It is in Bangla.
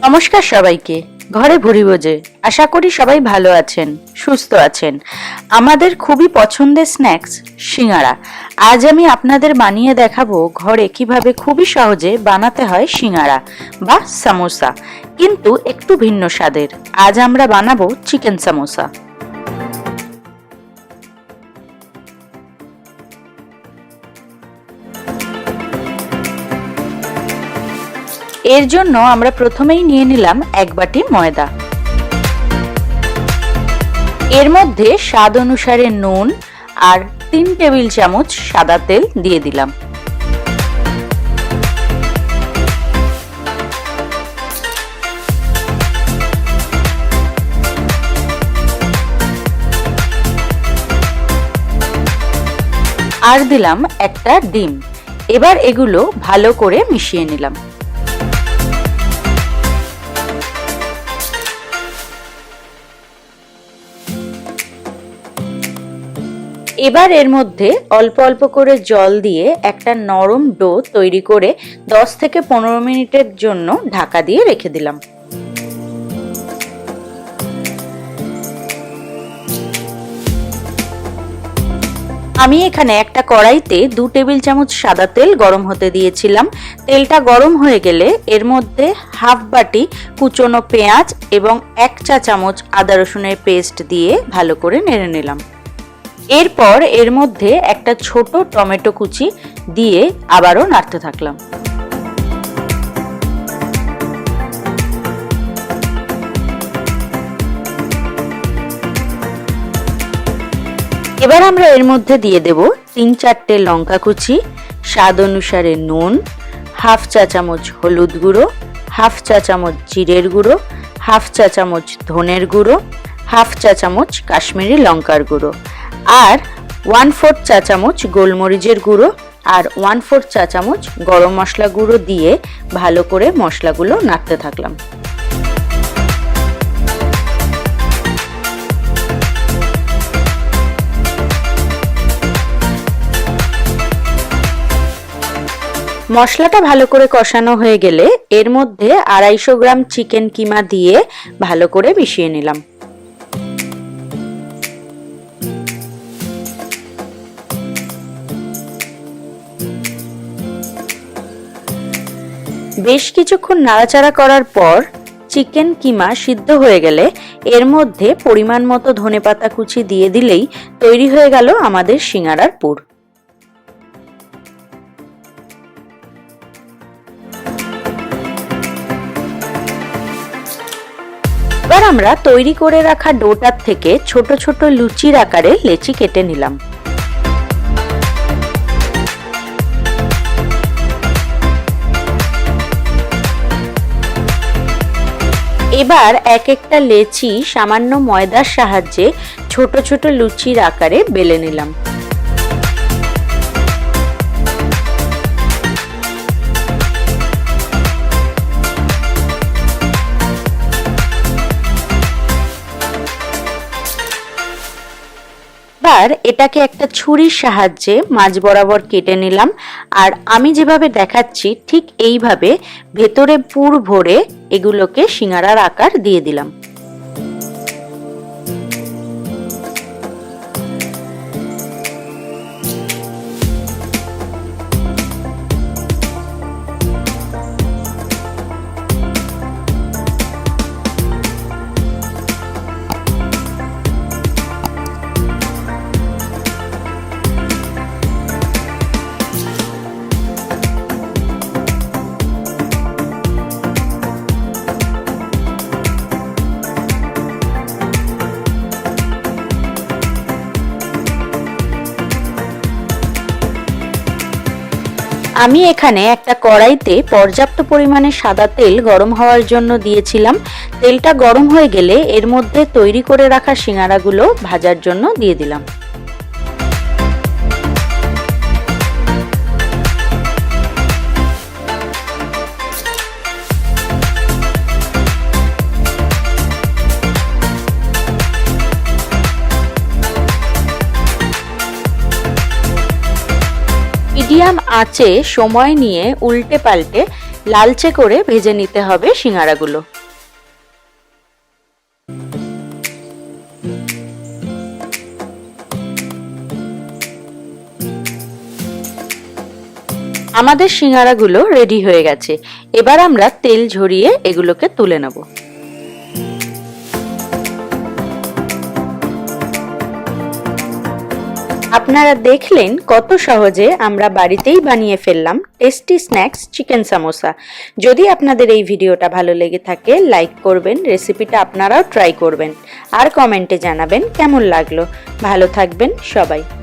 নমস্কার সবাইকে। ঘরে ভুরিভোজে আশা করি সবাই ভালো আছেন, সুস্থ আছেন। আমাদের খুবই পছন্দের স্ন্যাক্স সিঙ্গারা। আজ আমি আপনাদের বানিয়ে দেখাবো ঘরে কিভাবে খুবই সহজে বানাতে হয় সিঙ্গারা বা সামোসা, কিন্তু একটু ভিন্ন স্বাদের। আজ আমরা বানাবো চিকেন সামোসা। এর জন্য আমরা প্রথমেই নিয়ে নিলাম এক বাটি ময়দা। এর মধ্যে স্বাদ অনুসারে নুন আর 3 টেবিল চামচ সাদা তেল দিয়ে দিলাম। আর দিলাম একটা ডিম। এবার এগুলো ভালো করে মিশিয়ে নিলাম। এবার এর মধ্যে অল্প অল্প করে জল দিয়ে একটা নরম ডো তৈরি করে 10 থেকে 15 মিনিটের জন্য ঢাকা দিয়ে রেখে দিলাম। আমি এখানে একটা কড়াইতে 2 টেবিল চামচ সাদা তেল গরম হতে দিয়েছিলাম। তেলটা গরম হয়ে গেলে এর মধ্যে হাফ বাটি কুচনো পেঁয়াজ এবং 1 চা চামচ আদা রসুনের পেস্ট দিয়ে ভালো করে নেড়ে নিলাম। এরপর এর মধ্যে একটা ছোট টমেটো কুচি দিয়ে আবারও নাড়তে থাকলাম। এবার আমরা এর মধ্যে দিয়ে দেব 3-4টে লঙ্কা কুচি, স্বাদ অনুসারে নুন, হাফ চা চামচ হলুদ গুঁড়ো, হাফ চা চামচ জিরের গুঁড়ো, হাফ চা চামচ ধনের গুঁড়ো, হাফ চা চামচ কাশ্মীরি লঙ্কার গুঁড়ো আর 1/4 চা চামচ গোলমরিচের গুঁড়ো আর 1/4 চা চামচ গরম মশলা গুঁড়ো দিয়ে ভালো করে মশলাগুলো নাড়তে থাকলাম। মশলাটা ভালো করে কষানো হয়ে গেলে এর মধ্যে 250 গ্রাম চিকেন কিমা দিয়ে ভালো করে মিশিয়ে নিলাম। বেশ কিছুক্ষণ নাড়াচাড়া করার পর চিকেন কিমা সিদ্ধ হয়ে গেলে এর মধ্যে পরিমাণ মতো ধনেপাতা কুচি দিয়ে দিলেই তৈরি হয়ে গেল আমাদের সিঙ্গারার পুর। এবার আমরা তৈরি করে রাখা ডোটার থেকে ছোট ছোট লুচির আকারে লেচি কেটে নিলাম। এবার এক একটা লেচি সামান্য ময়দার সাহায্যে ছোট ছোট লুচির আকারে বেলে নিলাম। এবার এটাকে একটা ছুরির সাহায্যে মাঝ বরাবর কেটে নিলাম আর আমি যেভাবে দেখাচ্ছি ঠিক এইভাবে ভেতরে পুর ভরে এগুলোকে সিঙ্গারার আকার দিয়ে দিলাম। আমি এখানে একটা কড়াইতে পর্যাপ্ত পরিমাণে সাদা তেল গরম হওয়ার জন্য দিয়েছিলাম। তেলটা গরম হয়ে গেলে এর মধ্যে তৈরি করে রাখা সিঙ্গারাগুলো ভাজার জন্য দিয়ে দিলাম। মিডিয়াম আঁচে সময় নিয়ে উল্টে পাল্টে লালচে করে ভেজে নিতে হবে সিঙ্গারাগুলো। আমাদের সিঙ্গারাগুলো রেডি হয়ে গেছে। এবার আমরা তেল ঝরিয়ে এগুলোকে তুলে নেব। আপনারা দেখলেন কত সহজে আমরা বাড়িতেই বানিয়ে ফেললাম টেস্টি স্ন্যাক্স চিকেন সামোসা। যদি আপনাদের এই ভিডিওটা ভালো লেগে থাকে লাইক করবেন, রেসিপিটা আপনারাও ট্রাই করবেন আর কমেন্টে জানাবেন কেমন লাগলো। ভালো থাকবেন সবাই।